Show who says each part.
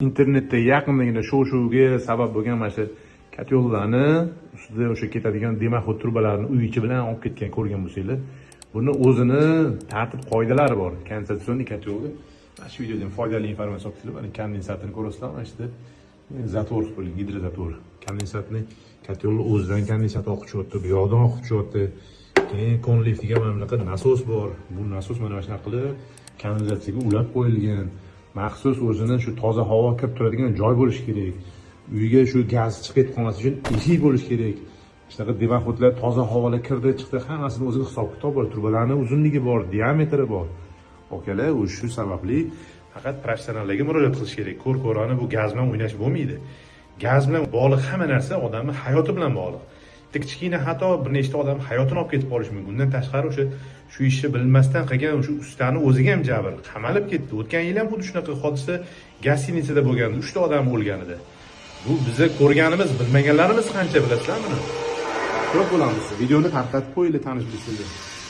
Speaker 1: internetda yaqindagina shov-shuvga sabab bo'lgan mana shu katyollarni ustida o'sha ketadigan demaxot trubalarni uy ichi bilan olib ketgan ko'rgan bo'lsanglar, buni o'zini tartib qoidalari bor. Kondensatsionni katyolga mana shu videodan foydali informatsiya olib kelib, mana kondensatni ko'rasizlar, mana shu zatvor bo'lgan, gidrozatvor. Kondensatni katyolni o'zidan kondensat oqib chiqyapti, bu yoqdan oqib chiqyapti. Keyin konlift degan mana bunaqa nasos bor. Bu nasos mana shunaqa qilib kanalizatsiyaga ulab qo'yilgan. Maxsus o'zini shu toza havo kirib turadigan joy bo'lishi kerak. Uyga shu gaz chiqib ketib qolmas uchun eshik bo'lishi kerak. Shunaqa demaxotlar toza havolar kirdi, chiqdi, hammasini o'zini hisob-kitob bor. Trubalarning uzunligi bor, diametri bor. Okalar, shu sababli faqat professionallarga murojaat qilish kerak. Ko'r-ko'rona bu gaz bilan o'ynash bo'lmaydi. Gaz bilan bog'liq hamma narsa odamning hayoti bilan bog'liq. Kichkina xato bir nechta odam hayotini olib ketib qolishi mumkin. Bundan tashqari shu ishni bilmasdan qilgan o'sha ustani o'ziga ham jabr, qamalib ketdi. O'tgan yil ham xuddi shunaqa hodisa gostinitsada bo'lgandi. 3 ta odam o'lgan edi. Bu biza ko'rganimiz, bilmaganlarimiz qancha bilasizlar buni? Ko'p bo'lamiz. Videoni tarqatib qo'yinglar, tanish bilsinlar.